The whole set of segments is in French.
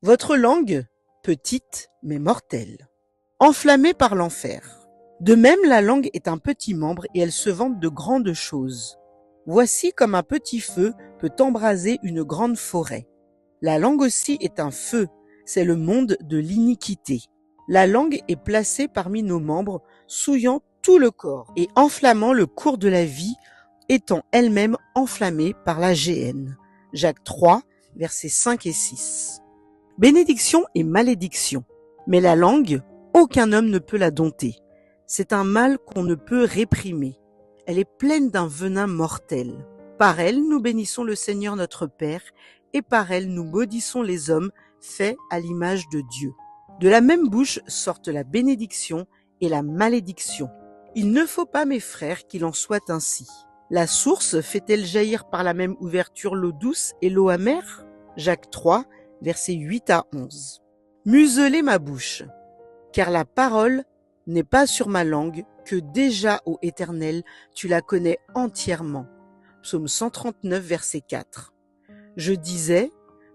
Votre langue, petite mais mortelle, enflammée par l'enfer. De même, la langue est un petit membre et elle se vante de grandes choses. Voici comme un petit feu peut embraser une grande forêt. La langue aussi est un feu, c'est le monde de l'iniquité. La langue est placée parmi nos membres, souillant tout le corps et enflammant le cours de la vie, étant elle-même enflammée par la géhenne. Jacques 3, versets 5 et 6. Bénédiction et malédiction. Mais la langue, aucun homme ne peut la dompter. C'est un mal qu'on ne peut réprimer. Elle est pleine d'un venin mortel. Par elle, nous bénissons le Seigneur notre Père, et par elle, nous maudissons les hommes faits à l'image de Dieu. De la même bouche sortent la bénédiction et la malédiction. Il ne faut pas, mes frères, qu'il en soit ainsi. La source fait-elle jaillir par la même ouverture l'eau douce et l'eau amère? Jacques 3, versets 8 à 11. Muselez ma bouche, car la parole n'est pas sur ma langue, que déjà, ô Éternel, tu la connais entièrement. Psaume 139, verset 4. Je disais,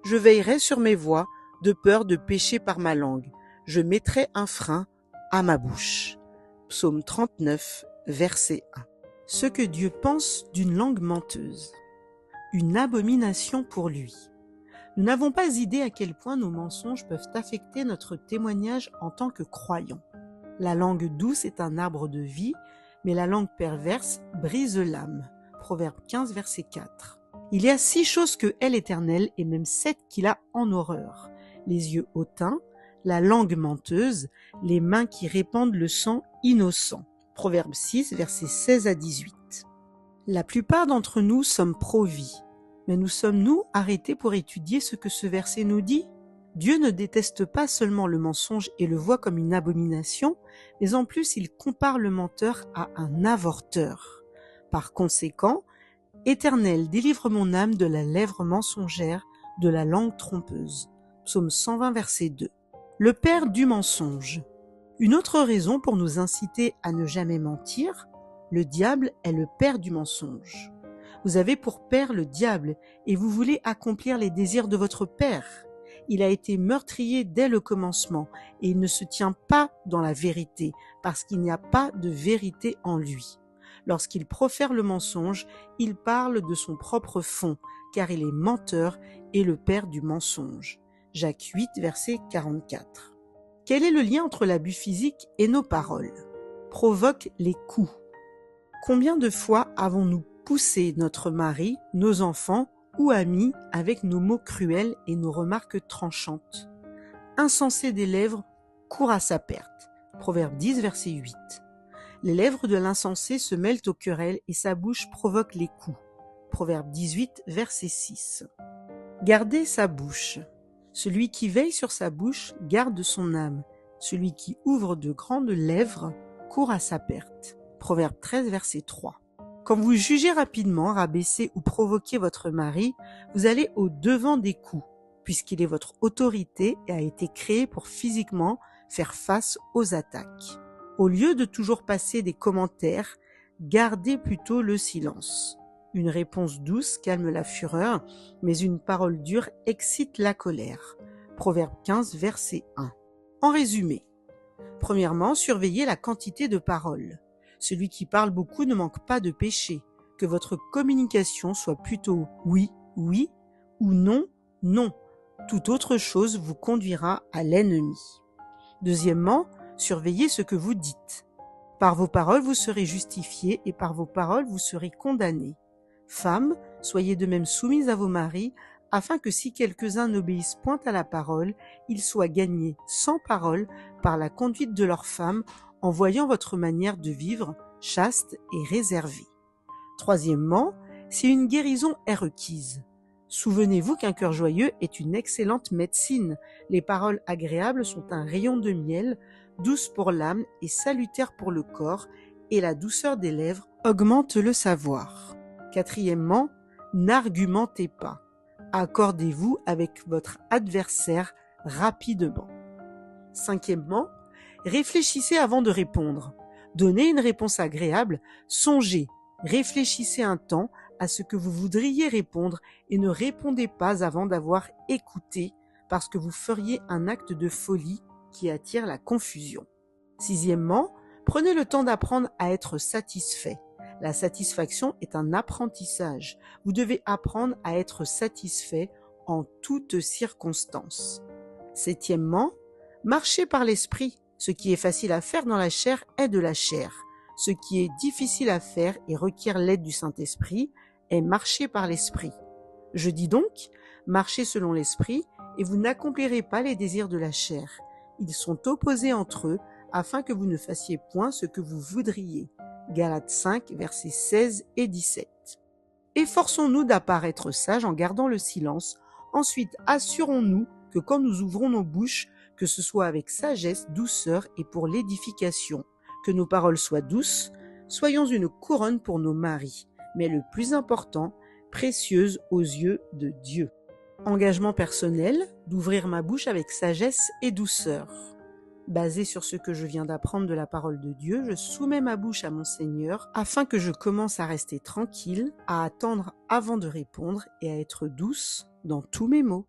je veillerai sur mes voies, de peur de pécher par ma langue. Je mettrai un frein à ma bouche. Psaume 39, verset 1. Ce que Dieu pense d'une langue menteuse. Une abomination pour lui. Nous n'avons pas idée à quel point nos mensonges peuvent affecter notre témoignage en tant que croyants. La langue douce est un arbre de vie, mais la langue perverse brise l'âme. Proverbe 15, verset 4. Il y a 6 choses que hait l'Éternel, et même 7 qu'il a en horreur. Les yeux hautains, la langue menteuse, les mains qui répandent le sang innocent. Proverbe 6, versets 16 à 18. La plupart d'entre nous sommes pro-vie. Mais nous sommes-nous arrêtés pour étudier ce que ce verset nous dit? Dieu ne déteste pas seulement le mensonge et le voit comme une abomination, mais en plus il compare le menteur à un avorteur. Par conséquent, Éternel, délivre mon âme de la lèvre mensongère, de la langue trompeuse. Psaume 120, verset 2. Le père du mensonge. Une autre raison pour nous inciter à ne jamais mentir, le diable est le père du mensonge. Vous avez pour père le diable et vous voulez accomplir les désirs de votre père. Il a été meurtrier dès le commencement et il ne se tient pas dans la vérité parce qu'il n'y a pas de vérité en lui. Lorsqu'il profère le mensonge, il parle de son propre fond car il est menteur et le père du mensonge. Jacques 8, verset 44. Quel est le lien entre l'abus physique et nos paroles? Provoque les coups. Combien de fois avons-nous poussé notre mari, nos enfants ou amis avec nos mots cruels et nos remarques tranchantes? Insensé des lèvres court à sa perte. Proverbe 10, verset 8. Les lèvres de l'insensé se mêlent aux querelles et sa bouche provoque les coups. Proverbe 18, verset 6. Gardez sa bouche. Celui qui veille sur sa bouche garde son âme. Celui qui ouvre de grandes lèvres court à sa perte. Proverbe 13, verset 3. Quand vous jugez rapidement, rabaissez ou provoquez votre mari, vous allez au devant des coups, puisqu'il est votre autorité et a été créé pour physiquement faire face aux attaques. Au lieu de toujours passer des commentaires, gardez plutôt le silence. Une réponse douce calme la fureur, mais une parole dure excite la colère. Proverbe 15, verset 1. En résumé, premièrement, surveillez la quantité de paroles. Celui qui parle beaucoup ne manque pas de péché. Que votre communication soit plutôt oui, oui ou non, non. Toute autre chose vous conduira à l'ennemi. Deuxièmement, surveillez ce que vous dites. Par vos paroles, vous serez justifiés et par vos paroles, vous serez condamnés. Femmes, soyez de même soumises à vos maris, afin que si quelques-uns n'obéissent point à la parole, ils soient gagnés sans parole par la conduite de leurs femmes, en voyant votre manière de vivre chaste et réservée. Troisièmement, si une guérison est requise, souvenez-vous qu'un cœur joyeux est une excellente médecine. Les paroles agréables sont un rayon de miel, douces pour l'âme et salutaires pour le corps, et la douceur des lèvres augmente le savoir. Quatrièmement, n'argumentez pas. Accordez-vous avec votre adversaire rapidement. Cinquièmement, réfléchissez avant de répondre. Donnez une réponse agréable, songez, réfléchissez un temps à ce que vous voudriez répondre et ne répondez pas avant d'avoir écouté parce que vous feriez un acte de folie qui attire la confusion. Sixièmement, prenez le temps d'apprendre à être satisfait. La satisfaction est un apprentissage. Vous devez apprendre à être satisfait en toutes circonstances. Septièmement, marchez par l'esprit. Ce qui est facile à faire dans la chair est de la chair. Ce qui est difficile à faire et requiert l'aide du Saint-Esprit est marcher par l'esprit. Je dis donc, marchez selon l'esprit et vous n'accomplirez pas les désirs de la chair. Ils sont opposés entre eux afin que vous ne fassiez point ce que vous voudriez. Galates 5, versets 16 et 17. Efforçons-nous d'apparaître sages en gardant le silence. Ensuite, assurons-nous que quand nous ouvrons nos bouches, que ce soit avec sagesse, douceur et pour l'édification, que nos paroles soient douces, soyons une couronne pour nos maris, mais le plus important, précieuse aux yeux de Dieu. Engagement personnel, d'ouvrir ma bouche avec sagesse et douceur. Basé sur ce que je viens d'apprendre de la parole de Dieu, je soumets ma bouche à mon Seigneur afin que je commence à rester tranquille, à attendre avant de répondre et à être douce dans tous mes mots.